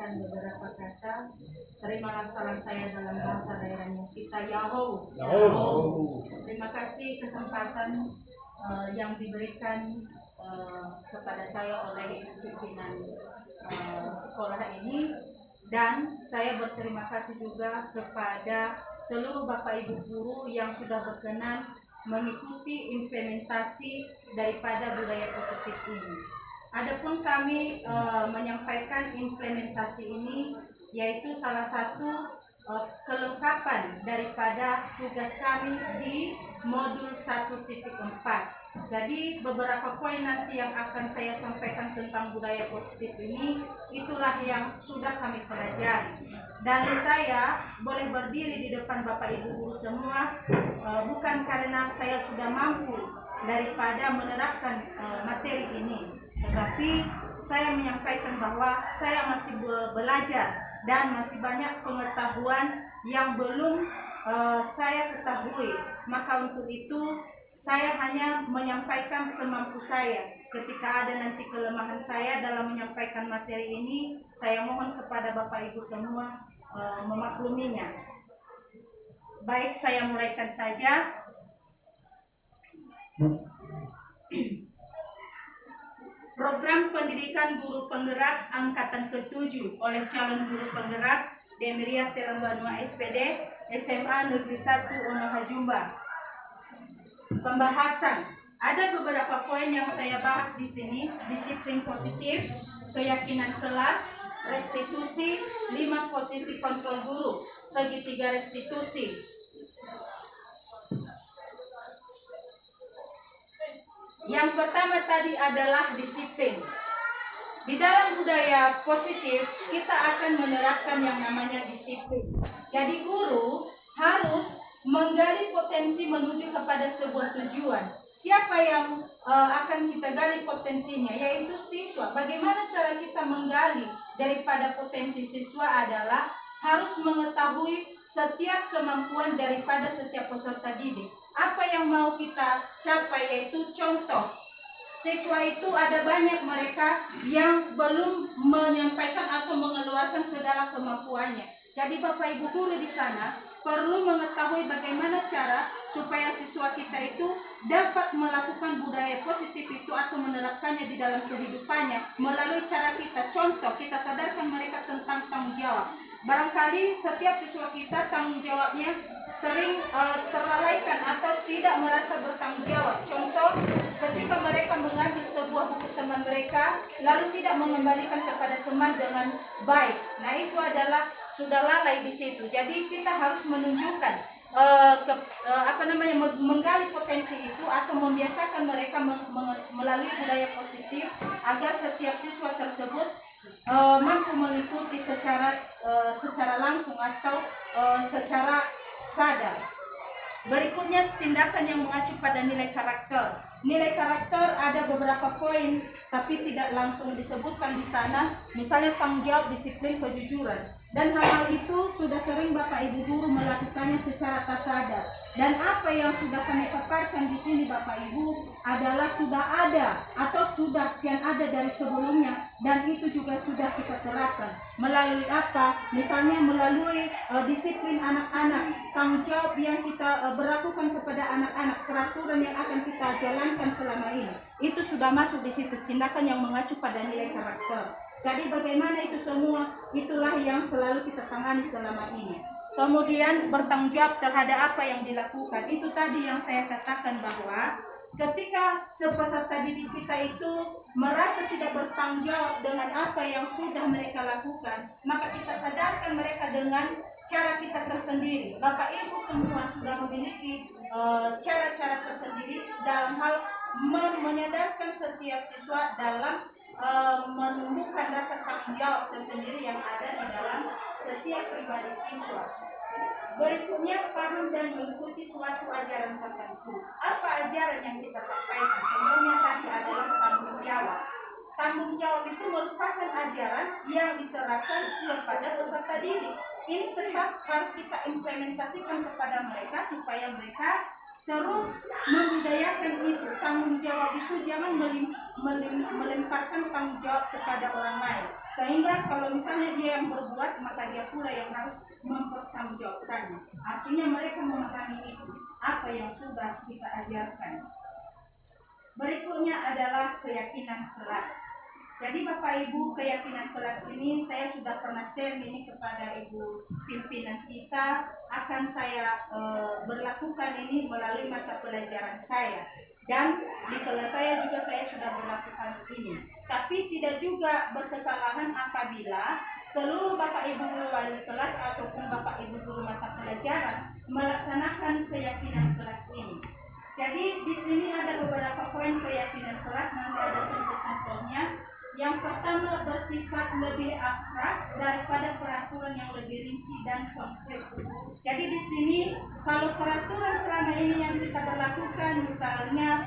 menyampaikan beberapa kata. Terimalah salam saya dalam bahasa daerahnya kita Yahoo. Terima kasih kesempatan yang diberikan kepada saya oleh pimpinan sekolah ini, dan saya berterima kasih juga kepada seluruh Bapak Ibu guru yang sudah berkenan mengikuti implementasi daripada budaya positif ini. Adapun kami menyampaikan implementasi ini, yaitu salah satu kelengkapan daripada tugas kami di modul 1.4. Jadi beberapa poin nanti yang akan saya sampaikan tentang budaya positif ini, itulah yang sudah kami pelajari. Dan saya boleh berdiri di depan Bapak Ibu guru semua bukan karena saya sudah mampu daripada menerapkan materi ini, tetapi saya menyampaikan bahwa saya masih belajar dan masih banyak pengetahuan yang belum saya ketahui. Maka untuk itu saya hanya menyampaikan semampu saya. Ketika ada nanti kelemahan saya dalam menyampaikan materi ini, saya mohon kepada Bapak Ibu semua memakluminya. Baik, saya mulaikan saja. Program Pendidikan Guru Penggerak Angkatan ke-7 oleh calon guru penggerak Demiria Telambanua SPD SMA Negeri 1 Onohajumba. Pembahasan. Ada beberapa poin yang saya bahas di sini: disiplin positif, keyakinan kelas, restitusi, 5 posisi kontrol guru, segitiga restitusi. Yang pertama tadi adalah disiplin. Di dalam budaya positif, kita akan menerapkan yang namanya disiplin. Jadi guru harus menggali potensi menuju kepada sebuah tujuan. Siapa yang akan kita gali potensinya? Yaitu siswa. Bagaimana cara kita menggali daripada potensi siswa adalah harus mengetahui setiap kemampuan daripada setiap peserta didik. Apa yang mau kita capai, yaitu contoh. Siswa itu ada banyak mereka yang belum menyampaikan atau mengeluarkan segala kemampuannya. Jadi Bapak Ibu guru di sana perlu mengetahui bagaimana cara supaya siswa kita itu dapat melakukan budaya positif itu atau menerapkannya di dalam kehidupannya melalui cara kita. Contoh, kita sadarkan mereka tentang tanggung jawab. Barangkali setiap siswa kita tanggung jawabnya sering terlalaikan atau tidak merasa bertanggung jawab. Contoh, ketika mereka mengambil sebuah buku teman mereka lalu tidak mengembalikan kepada teman dengan baik, nah itu adalah sudah lalai di situ. Jadi kita harus menunjukkan menggali potensi itu atau membiasakan mereka melalui budaya positif agar setiap siswa tersebut mampu mengikuti secara langsung atau secara sadar. Berikutnya tindakan yang mengacu pada nilai karakter. Nilai karakter ada beberapa poin, tapi tidak langsung disebutkan di sana. Misalnya tanggung jawab, disiplin, kejujuran. Dan hal-hal itu sudah sering Bapak Ibu guru melakukannya secara tak sadar. Dan apa yang sudah kami paparkan di sini Bapak Ibu adalah sudah ada atau sudah yang ada dari sebelumnya, dan itu juga sudah kita terapkan. Melalui apa? Misalnya melalui disiplin anak-anak, tanggung jawab yang kita berlakukan kepada anak-anak, peraturan yang akan kita jalankan selama ini. Itu sudah masuk di situ, tindakan yang mengacu pada nilai karakter. Jadi bagaimana itu semua, itulah yang selalu kita tangani selama ini. Kemudian bertanggung jawab terhadap apa yang dilakukan. Itu tadi yang saya katakan bahwa ketika peserta didik kita itu merasa tidak bertanggung jawab dengan apa yang sudah mereka lakukan, maka kita sadarkan mereka dengan cara kita tersendiri. Bapak Ibu semua sudah memiliki cara-cara tersendiri dalam hal menyadarkan setiap siswa dalam menumbuhkan rasa tanggung jawab tersendiri yang ada di dalam setiap pribadi siswa. Berikutnya, paham dan mengikuti suatu ajaran tertentu. Apa ajaran yang kita sampaikan? Contohnya tadi adalah tanggung jawab. Tanggung jawab itu merupakan ajaran yang diterapkan kepada peserta didik. Ini tetap harus kita implementasikan kepada mereka supaya mereka terus membudayakan itu. Tanggung jawab itu jangan melemparkan tanggung jawab kepada orang lain, sehingga kalau misalnya dia yang berbuat maka dia pula yang harus mempertanggungjawabkannya. Artinya mereka memahami itu apa yang sudah kita ajarkan. Berikutnya adalah keyakinan kelas. Jadi Bapak Ibu, keyakinan kelas ini saya sudah pernah share ini kepada Ibu pimpinan kita, akan saya berlakukan ini melalui mata pelajaran saya. Dan di kelas saya juga saya sudah berlakukan ini. Tapi tidak juga berkesalahan apabila seluruh Bapak Ibu guru wali kelas ataupun Bapak Ibu guru mata pelajaran melaksanakan keyakinan kelas ini. Jadi di sini ada beberapa poin keyakinan kelas, nanti ada contoh-contohnya. Yang pertama, bersifat lebih abstrak daripada peraturan yang lebih rinci dan konkret. Jadi di sini kalau peraturan selama ini yang kita berlakukan, misalnya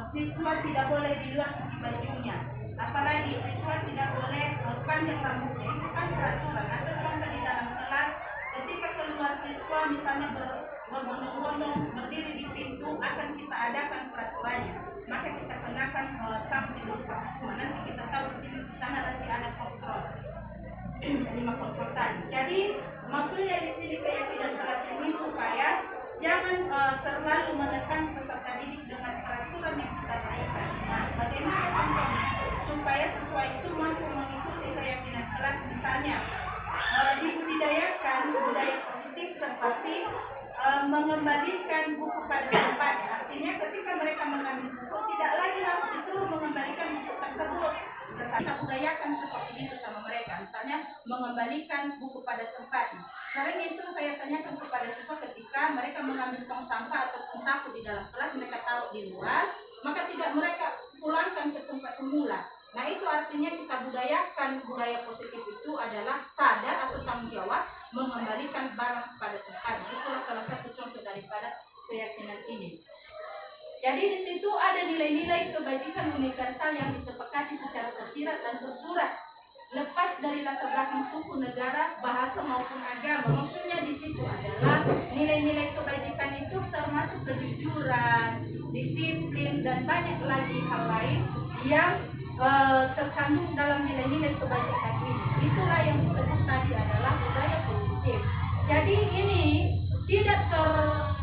siswa tidak boleh di luar kaki bajunya, apalagi siswa tidak boleh panjang rambutnya, itu kan peraturan. Atau contoh di dalam kelas, ketika keluar siswa misalnya berbondong-bondong berdiri di pintu, akan kita adakan peraturannya, maka kita kenakan sanksi berupa hukuman. Nanti kita tahu di sana nanti ada kontrol 5 kontrol tadi. Jadi maksudnya di sini keyakinan kelas ini supaya jangan terlalu menekan peserta didik dengan peraturan yang kita berikan. Nah, bagaimana contohnya supaya siswa itu mampu mengikuti keyakinan kelas, misalnya dibudidayakan budaya positif seperti mengembalikan buku pada tempatnya. Artinya ketika mereka mengambil buku, tidak lagi harus disuruh mengembalikan buku tersebut, tetapi kita budayakan seperti itu sama mereka. Misalnya mengembalikan buku pada tempatnya. Sering itu saya tanyakan kepada siswa ketika mereka mengambil tong sampah ataupun sapu di dalam kelas, mereka taruh di luar, maka tidak mereka pulangkan ke tempat semula. Nah, itu artinya kita budayakan budaya positif itu adalah sadar atau tanggung jawab mengembalikan barang pada tempatnya. Itulah salah satu contoh daripada keyakinan ini. Jadi di situ ada nilai-nilai kebajikan universal yang disepakati secara tersirat dan tersurat, lepas dari latar belakang suku, negara, bahasa maupun agama. Maksudnya di situ adalah nilai-nilai kebajikan itu termasuk kejujuran, disiplin, dan banyak lagi hal lain yang terkandung dalam nilai-nilai kebajikan ini. Itulah yang disebut tadi adalah budaya positif. Jadi ini tidak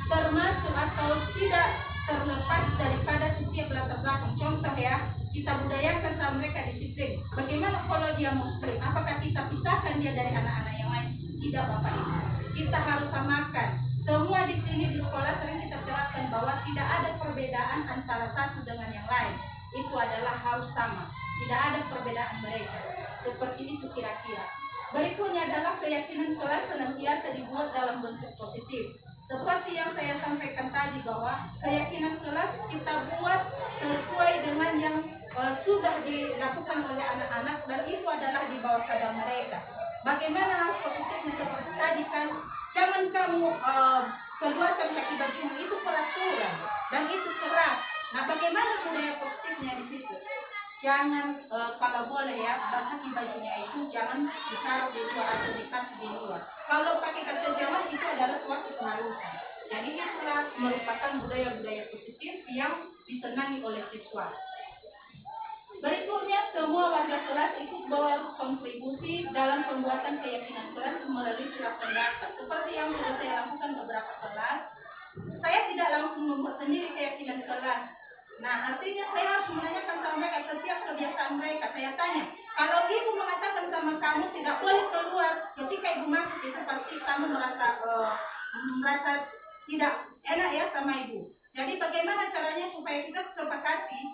termasuk atau tidak terlepas daripada setiap latar belakang. Contoh ya, kita budayakan sama mereka disiplin. Bagaimana kalau dia muslim? Apakah kita pisahkan dia dari anak-anak yang lain? Tidak, Bapak Ibu. Kita harus samakan. Semua di sini di sekolah sering kita terapkan bahwa tidak ada perbedaan antara satu dengan yang lain. Itu adalah harus sama, tidak ada perbedaan mereka. Seperti itu kira-kira. Berikutnya adalah keyakinan kelas senantiasa dibuat dalam bentuk positif. Seperti yang saya sampaikan tadi bahwa keyakinan kelas kita buat sesuai dengan yang sudah dilakukan oleh anak-anak, dan itu adalah di bawah sadar mereka. Bagaimana hal positifnya seperti tadi kan, jangan kamu keluarkan kaki bajumu, itu peraturan dan itu keras. Nah, bagaimana budaya positifnya di situ? Jangan kalau boleh ya, kaki bajunya itu jangan ditaruh di luar atau dikasih di luar. Kalau pakai kata jangan itu adalah suatu keharusan. Jadi itulah merupakan budaya-budaya positif yang disenangi oleh siswa. Berikutnya, semua warga kelas ikut berkontribusi dalam pembuatan keyakinan kelas melalui curah pendapat. Seperti yang sudah saya lakukan beberapa kelas, saya tidak langsung membuat sendiri keyakinan kelas. Nah, artinya saya harus menanyakan sama mereka setiap kebiasaan mereka. Saya tanya, kalau ibu mengatakan sama kamu tidak boleh keluar, ketika ibu masuk itu pasti kamu merasa tidak enak ya sama ibu. Jadi bagaimana caranya supaya kita sepakati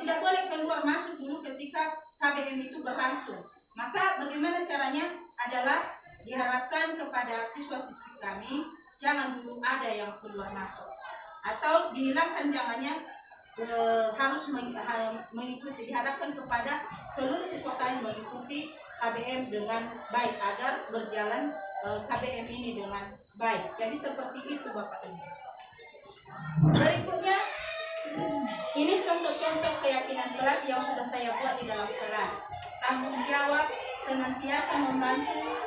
tidak boleh keluar masuk dulu ketika KBM itu berlangsung. Maka bagaimana caranya adalah diharapkan kepada siswa-siswi kami jangan dulu ada yang keluar masuk, atau dihilangkan jangannya harus mengikuti. Diharapkan kepada seluruh siswa kami mengikuti KBM dengan baik agar berjalan KBM ini dengan baik. Jadi seperti itu Bapak Ibu. Berikutnya, ini contoh-contoh keyakinan kelas yang sudah saya buat di dalam kelas. Tanggung jawab, senantiasa membantu,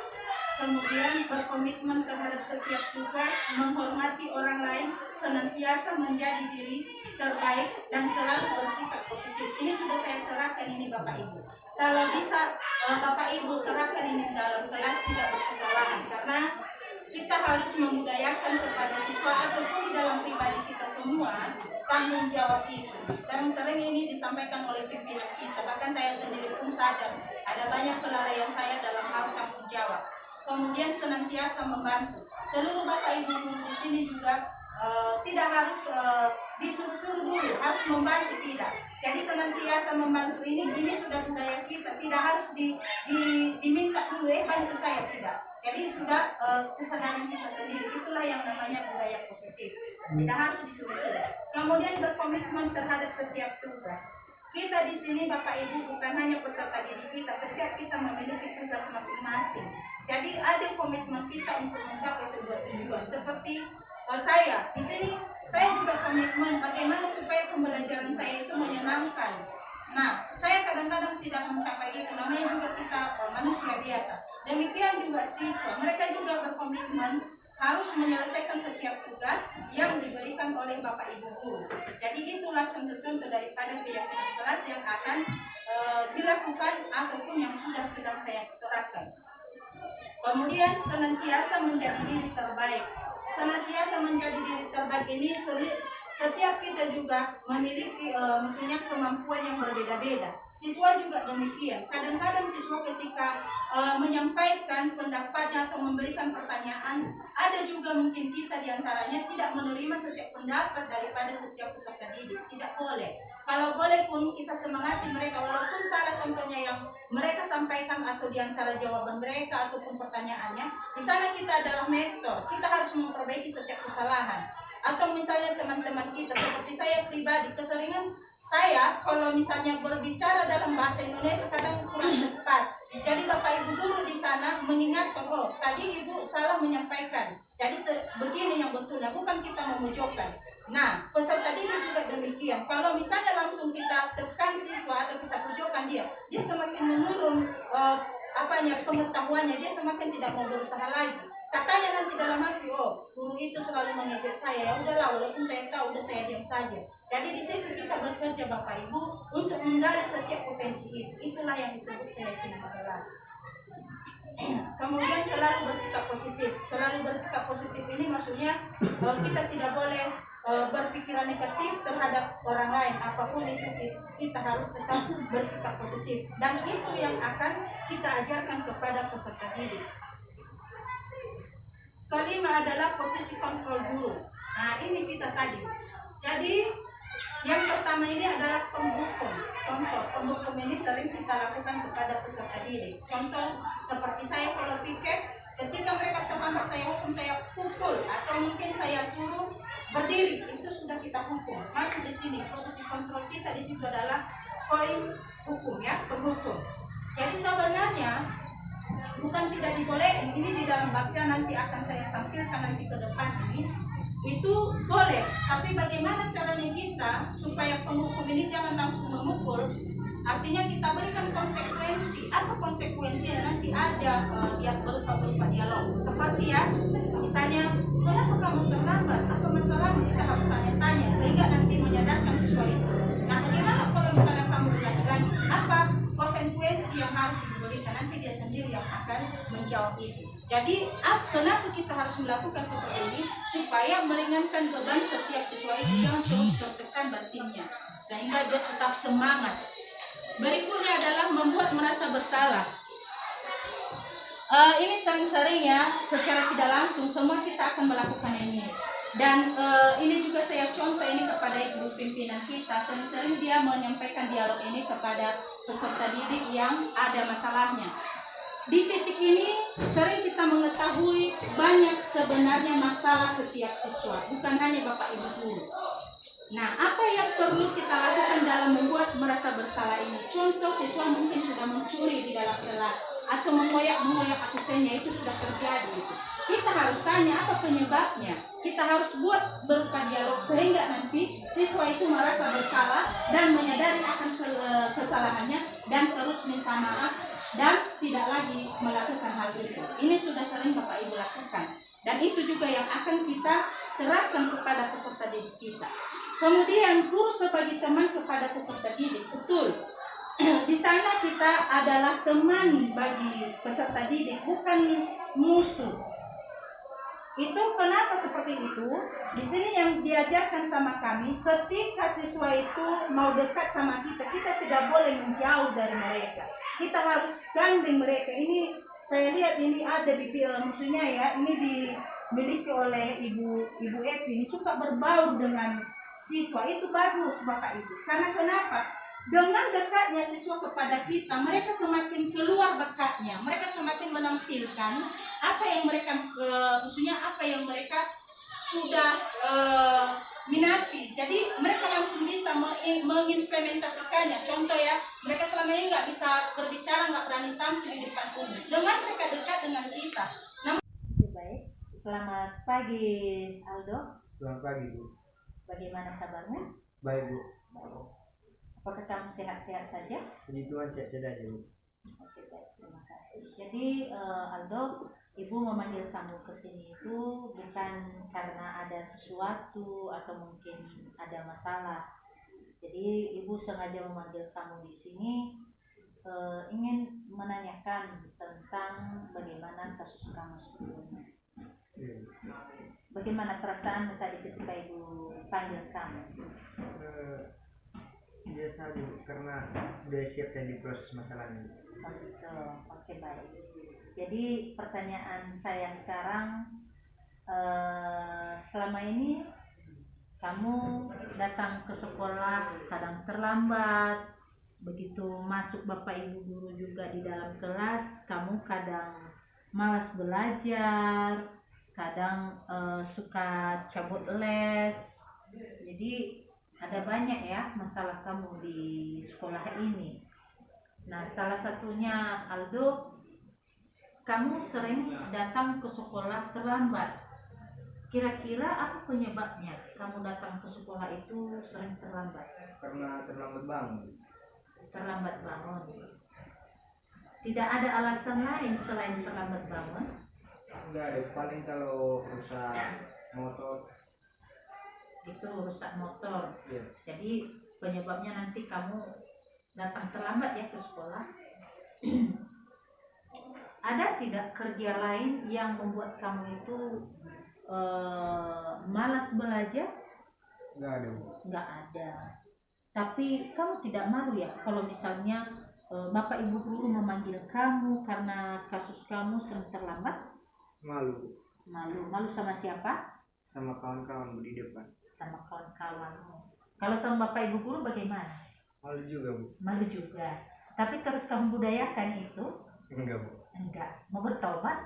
kemudian berkomitmen terhadap setiap tugas, menghormati orang lain, senantiasa menjadi diri terbaik, dan selalu bersikap positif. Ini sudah saya terapkan ini Bapak Ibu. Kalau bisa Bapak Ibu terapkan ini dalam kelas, tidak berkesalahan, karena kita harus membudayakan kepada siswa ataupun di dalam pribadi kita semua tanggung jawab itu. Sering-sering ini disampaikan oleh pimpinan kita, bahkan saya sendiri pun sadar ada banyak kelalaian saya dalam hal tanggung jawab. Kemudian senantiasa membantu. Seluruh Bapak Ibu guru di sini juga tidak harus disuruh-suruh dulu, harus membantu, tidak. Jadi senantiasa membantu ini sudah budaya kita, tidak harus diminta dulu bantu saya, tidak. Jadi sudah kesadaran kita sendiri, itulah yang namanya budaya positif. Tidak harus disuruh-suruh. Kemudian berkomitmen terhadap setiap tugas. Kita di sini Bapak Ibu bukan hanya peserta didik kita, setiap kita memiliki tugas masing-masing. Jadi ada komitmen kita untuk mencapai sebuah tujuan. Seperti saya di sini, saya juga komitmen bagaimana supaya pembelajaran saya itu menyenangkan. Nah, saya kadang-kadang tidak mencapai itu, namanya juga kita manusia biasa. Demikian juga siswa, mereka juga berkomitmen harus menyelesaikan setiap tugas yang diberikan oleh Bapak Ibu guru. Jadi itulah contoh-contoh daripada keyakinan kelas yang akan dilakukan ataupun yang sudah sedang saya terapkan. Kemudian senantiasa menjadi diri terbaik. Senantiasa menjadi diri terbaik ini setiap kita juga memiliki maksudnya kemampuan yang berbeda-beda. Siswa juga demikian. Kadang-kadang siswa ketika menyampaikan pendapatnya atau memberikan pertanyaan, ada juga mungkin kita diantaranya tidak menerima setiap pendapat daripada setiap peserta didik. Tidak boleh. Kalau boleh pun kita semangati mereka, walaupun salah contohnya yang mereka sampaikan atau diantara jawaban mereka ataupun pertanyaannya, di sana kita adalah mentor, kita harus memperbaiki setiap kesalahan. Atau misalnya teman-teman kita, seperti saya pribadi, keseringan saya kalau misalnya berbicara dalam bahasa Indonesia kadang kurang tepat. Jadi Bapak Ibu guru di sana mengingatkan, oh tadi Ibu salah menyampaikan. Jadi begini yang betulnya, bukan kita memojokkan. Nah, peserta didik juga demikian. Kalau misalnya langsung kita tekan siswa atau kita pojokkan dia semakin menurun pengetahuannya, dia semakin tidak mau berusaha lagi. Katanya nanti dalam hati, oh guru itu selalu mengejek saya, ya udahlah walaupun saya tahu, udah saya diam saja. Jadi di situ kita bekerja Bapak Ibu untuk menggali setiap potensi itu. Itulah yang disebut keyakinan kelas. Kemudian selalu bersikap positif. Selalu bersikap positif ini maksudnya kita tidak boleh berpikiran negatif terhadap orang lain. Apapun itu kita harus tetap bersikap positif. Dan itu yang akan kita ajarkan kepada peserta didik. Kelima adalah posisi kontrol guru. Nah ini kita tadi. Jadi yang pertama ini adalah penghukum. Contoh, penghukum ini sering kita lakukan kepada peserta didik. Contoh seperti saya kalau piket, ketika mereka terlambat saya hukum, saya pukul, atau mungkin saya suruh berdiri, itu sudah kita hukum. Masuk di sini posisi kontrol kita di situ adalah poin hukum ya, penghukum. Jadi sebenarnya bukan tidak dibolehin, ini di dalam bakca nanti akan saya tampilkan nanti ke depan ini, itu boleh, tapi bagaimana caranya kita supaya penghukum ini jangan langsung memukul, artinya kita berikan konsekuensi. Apa konsekuensinya? Nanti ada berupa dialog, seperti ya, misalnya kenapa kamu terlambat, apa masalahmu, kita harus tanya-tanya sehingga nanti menyadarkan siswa itu. Nah bagaimana kalau misalnya kamu lagi apa konsekuensi yang harus diberikan, nanti dia sendiri yang akan menjawab itu. Jadi kenapa kita harus melakukan seperti ini? Supaya meringankan beban setiap siswa itu, jangan terus tertekan batinnya sehingga dia tetap semangat. Berikutnya adalah membuat merasa bersalah. Ini sering-sering ya, secara tidak langsung semua kita akan melakukan ini. Dan ini juga saya contoh ini kepada ibu pimpinan kita, sering-sering dia menyampaikan dialog ini kepada peserta didik yang ada masalahnya. Di titik ini sering kita mengetahui banyak sebenarnya masalah setiap siswa, bukan hanya Bapak Ibu guru. Nah, apa yang perlu kita lakukan dalam membuat merasa bersalah ini? Contoh, siswa mungkin sudah mencuri di dalam kelas atau mengoyak absennya, itu sudah terjadi. Kita harus tanya apa penyebabnya. Kita harus buat berupa dialog sehingga nanti siswa itu merasa bersalah dan menyadari akan kesalahannya dan terus minta maaf dan tidak lagi melakukan hal itu. Ini sudah sering Bapak Ibu lakukan, dan itu juga yang akan kita terapkan kepada peserta didik kita. Kemudian guru sebagai teman kepada peserta didik, betul. Di sana kita adalah teman bagi peserta didik, bukan musuh. Itu kenapa seperti itu? Di sini yang diajarkan sama kami, ketika siswa itu mau dekat sama kita, kita tidak boleh menjauh dari mereka. Kita harus gandeng mereka. Ini saya lihat ini ada maksudnya ya, ini dimiliki oleh Ibu Evi. Ini suka berbaur dengan siswa, itu bagus Bapak Ibu. Karena kenapa? Dengan dekatnya siswa kepada kita, mereka semakin keluar bakatnya, mereka semakin menampilkan apa yang mereka maksudnya apa yang mereka sudah minati. Jadi mereka langsung bisa mengimplementasikannya. Contoh ya, mereka selama ini nggak bisa berbicara, nggak berani tampil di depan umum. Dengan mereka dekat dengan kita. Baik, selamat pagi Aldo. Selamat pagi Bu. Bagaimana kabarnya? Baik Bu. Apakah kamu sehat-sehat saja? Puji Tuhan sehat-sehat aja Bu. Oke, baik, terima kasih. Jadi Aldo, Ibu memanggil kamu ke sini itu bukan karena ada sesuatu atau mungkin ada masalah. Jadi Ibu sengaja memanggil kamu di sini ingin menanyakan tentang bagaimana kasus kamu sebelumnya. Bagaimana perasaan tadi ketika Ibu panggil kamu? Biasa Bu, karena udah siap di proses masalahnya. Oh gitu, oke baik. Jadi pertanyaan saya sekarang, selama ini kamu datang ke sekolah kadang terlambat, begitu masuk Bapak Ibu guru juga di dalam kelas, kamu kadang malas belajar, kadang suka cabut les. Jadi ada banyak ya masalah kamu di sekolah ini. Nah, salah satunya Aldo, kamu sering datang ke sekolah terlambat. Kira-kira apa penyebabnya kamu datang ke sekolah itu sering terlambat? Karena terlambat bangun. Terlambat bangun. Tidak ada alasan lain selain terlambat bangun? Enggak ada, paling kalau rusak motor. Itu rusak motor. Ya. Jadi penyebabnya nanti kamu datang terlambat ya ke sekolah. Ada tidak kerja lain yang membuat kamu itu malas belajar? Enggak ada Bu. Enggak ada. Tapi kamu tidak malu ya kalau misalnya Bapak Ibu guru memanggil kamu karena kasus kamu sering terlambat? Malu. Malu sama siapa? Sama kawan-kawan Bu di depan. Sama kawan-kawanmu. Kalau sama Bapak Ibu guru bagaimana? Malu juga Bu. Malu juga. Tapi terus kamu budayakan itu? Enggak Bu. Enggak. Mau bertobat?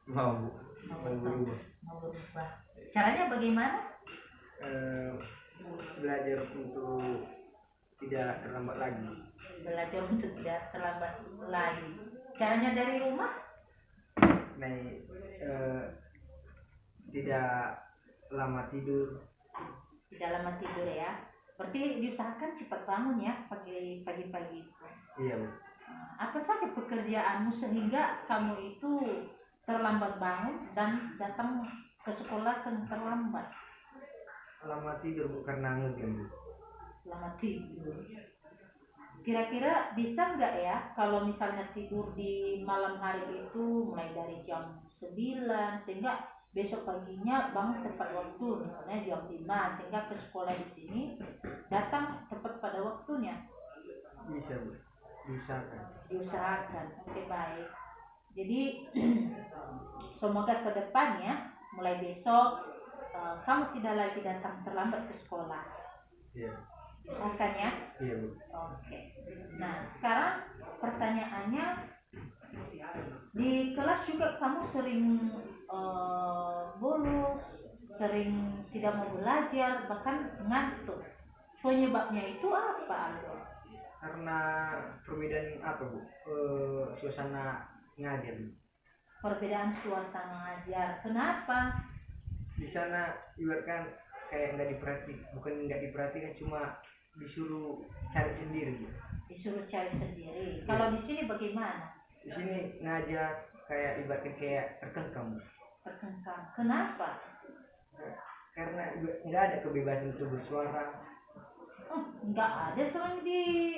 Mau Bu. Mau Mau berubah. Mau berubah. Caranya bagaimana? Belajar untuk tidak terlambat lagi. Belajar untuk tidak terlambat lagi. Caranya dari rumah? Tidak lama tidur. Tidak lama tidur ya. Berarti diusahakan cepat bangun ya pagi-pagi itu. Iya Bu. Apa saja pekerjaanmu sehingga kamu itu terlambat bangun dan datang ke sekolah sering terlambat? Lama tidur Bu, karena ngegame Bu. Lama tidur. Kira-kira bisa nggak ya kalau misalnya tidur di malam hari itu mulai dari jam 9 sehingga besok paginya bangun tepat waktu, misalnya jam 5 sehingga ke sekolah di sini datang tepat pada waktunya? Bisa Bu. Diusahakan. Oke, baik. Jadi semoga ke depannya mulai besok kamu tidak lagi datang terlambat ke sekolah. Iya. Usahakan ya. Iya Bu. Oke. Nah, sekarang pertanyaannya, di kelas juga kamu sering bolos, sering tidak mau belajar, bahkan ngantuk. Penyebabnya itu apa, Aldo? Karena perbedaan apa Bu? Suasana ngajar. Perbedaan suasana ngajar. Kenapa? Di sana ibaratkan kayak nggak diperhatikan, cuma disuruh cari sendiri. disuruh cari sendiri. Kalau di sini bagaimana? Di sini ngajar kayak ibaratnya kayak terkekang. Terkengkang. Kenapa? Karena nggak ada kebebasan untuk bersuara. Nggak ada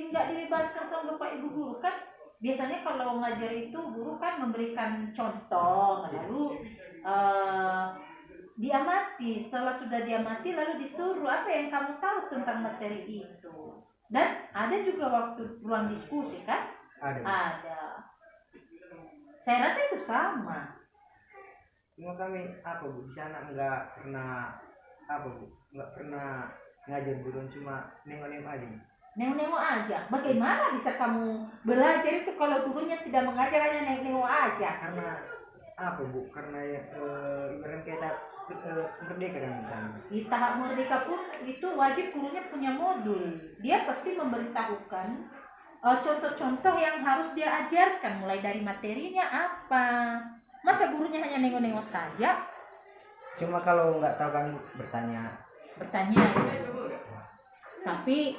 nggak dibebaskan sama bapak ibu guru kan. Biasanya kalau ngajar itu guru kan memberikan contoh, lalu diamati. Setelah sudah diamati lalu disuruh apa yang kamu tahu tentang materi itu. Dan ada juga waktu ruang diskusi kan? Ada. Ada. Saya rasa itu sama. Cuma kami apa Bu di sana nggak pernah apa Bu, nggak pernah ngajar buruan, cuma nengok-nengok aja. Nengok-nengok aja. Bagaimana bisa kamu belajar itu kalau gurunya tidak mengajar, hanya nengok-nengok aja? Karena apa Bu? Karena ibaratnya kita merdeka kan di sana. Di tahap merdeka pun itu wajib gurunya punya modul. Dia pasti memberitahukan contoh-contoh yang harus dia ajarkan, mulai dari materinya apa. Masa gurunya hanya nengok-nengok saja? Cuma kalau nggak tahu kan bertanya. Tapi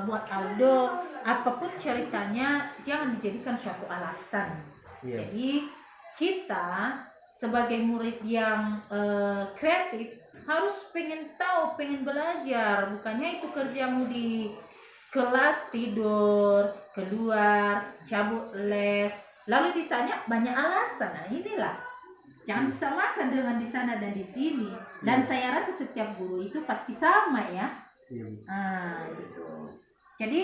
buat Aldo, apapun ceritanya jangan dijadikan suatu alasan. Iya. Jadi kita sebagai murid yang kreatif harus pengen tahu, pengen belajar. Bukannya itu kerjamu di kelas tidur, keluar, cabut les, lalu ditanya banyak alasan. Nah inilah, jangan disamakan dengan di sana dan di sini. Dan saya rasa setiap guru itu pasti sama ya. Iya. Gitu. Jadi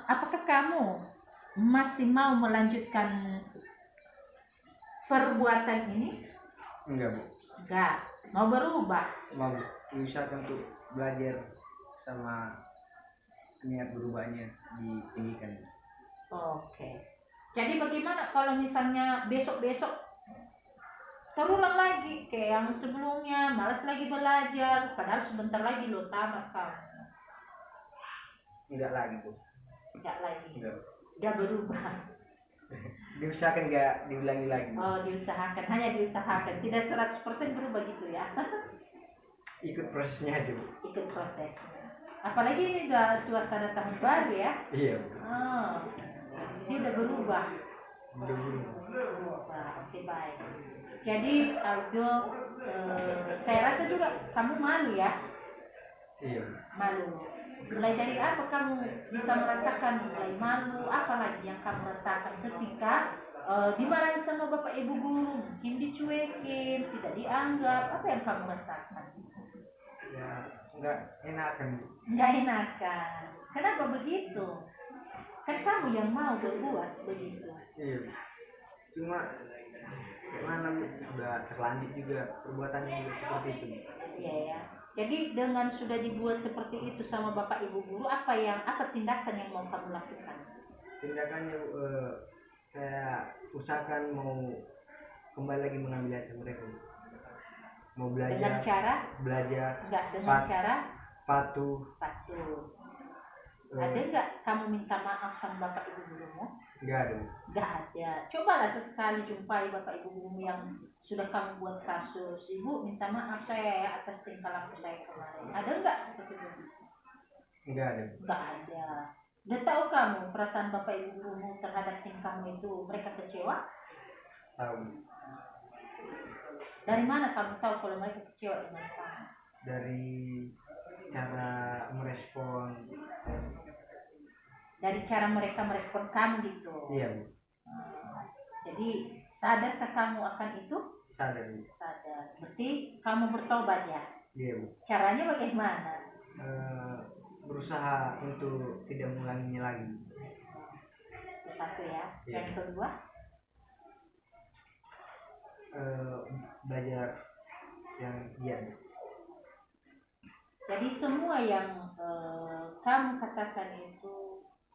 apakah kamu masih mau melanjutkan perbuatan ini? Enggak Bu. Enggak. Mau berubah? Mau diusahakan untuk belajar sama niat berubahnya ditinggikan. Oke. Jadi bagaimana kalau misalnya besok-besok terulang lagi kayak yang sebelumnya, malas lagi belajar, padahal sebentar lagi lo tamat kamu? Enggak lagi Bu. Enggak lagi. Enggak Berubah. diusahakan, nggak diulangi lagi. Oh, diusahakan, hanya diusahakan, tidak 100% berubah gitu ya. Ikut prosesnya aja Bu. Ikut prosesnya. Apalagi ini udah suasana tahun baru ya. Iya Bu. Jadi udah berubah. Oke, baik. Jadi Aldo, saya rasa juga kamu malu ya. Iya Bu. Malu. Mulai dari apa kamu bisa merasakan mulai malu? Apalagi yang kamu rasakan ketika dimarahi sama bapak ibu guru, mungkin dicuekin, tidak dianggap? Apa yang kamu rasakan? Ya nggak enakan Bu. Nggak enakan. Kenapa begitu? Kan kamu yang mau berbuat begitu. Iya Bu. Cuma gimana Bu, udah terlanjur juga perbuatannya juga seperti itu. Iya ya. Jadi dengan sudah dibuat seperti itu sama bapak ibu guru, apa tindakan yang mau kamu lakukan? Tindakannya saya usahakan mau kembali lagi mengambil hati mereka. Mau belajar. Dengan cara? Belajar. Enggak, dengan cara? Patuh. Ada enggak kamu minta maaf sama bapak ibu gurumu? Enggak ada. Enggak ada. Cobalah sesekali jumpai bapak ibu gurumu yang sudah kamu buat kasus. Ibu minta maaf saya ya atas tingkah laku saya kemarin. Ada enggak seperti itu? Enggak ada. Enggak ada. Udah tahu kamu perasaan bapak ibu gurumu terhadap tingkahmu itu, mereka kecewa? Tahu. Dari mana kamu tahu kalau mereka kecewa dengan kamu? Dari cara merespon. Dari cara mereka merespon kamu gitu. Iya Bu. Jadi sadarkah kamu akan itu? Sadar Bu. Sadar. Berarti kamu bertobat ya? Iya Bu. Caranya bagaimana? Berusaha untuk tidak mengulanginya lagi. Itu satu ya. Iya. Yang kedua? Belajar yang giat. Jadi semua yang kamu katakan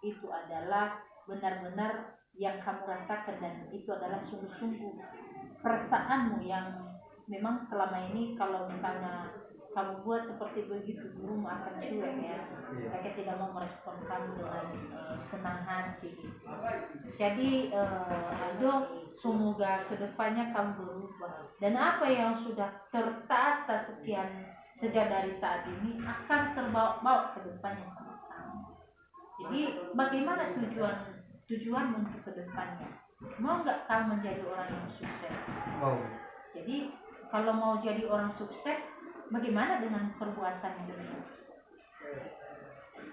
itu adalah benar-benar yang kamu rasakan, dan itu adalah sungguh-sungguh perasaanmu yang memang selama ini kalau misalnya kamu buat seperti begitu, gurumu akan cuek ya. Mereka tidak mau merespon kamu dengan senang hati gitu. Jadi Aldo, semoga kedepannya kamu berubah, dan apa yang sudah tertata sejak dari saat ini akan terbawa-bawa ke depannya sama kamu. Jadi bagaimana tujuan untuk kedepannya? Mau nggak kau menjadi orang yang sukses? Wow. Jadi kalau mau jadi orang sukses, bagaimana dengan perbuatan ini?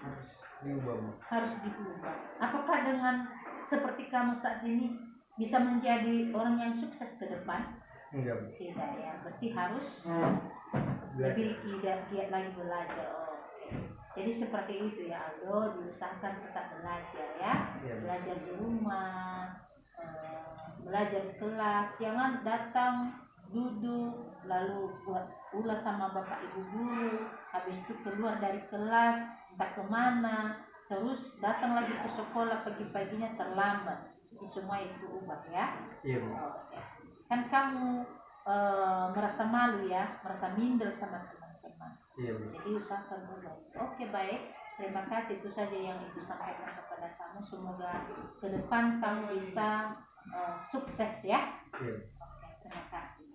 Harus diubah, Bu. Harus diubah. Apakah dengan seperti kamu saat ini bisa menjadi orang yang sukses ke depan? Enggak, Bu. Tidak ya, berarti harus Belajar. lebih giat lagi belajar. Oke. Jadi seperti itu ya Aldo, diusahakan tetap belajar ya. Iya, Bu. Belajar di rumah, belajar di kelas, jangan datang duduk lalu buat ulas sama bapak ibu guru, habis itu keluar dari kelas entah kemana, terus datang lagi ke sekolah pagi-paginya terlambat. Jadi semua itu ubah ya. Iya, Bu. Oke. Kan kamu merasa malu ya, merasa minder sama teman-teman. Iya, Bu. Jadi usahakan ubah. Oke, baik. Terima kasih, itu saja yang Ibu sampaikan kepada kamu. Semoga ke depan kamu bisa sukses ya. Iya. Oke, terima kasih.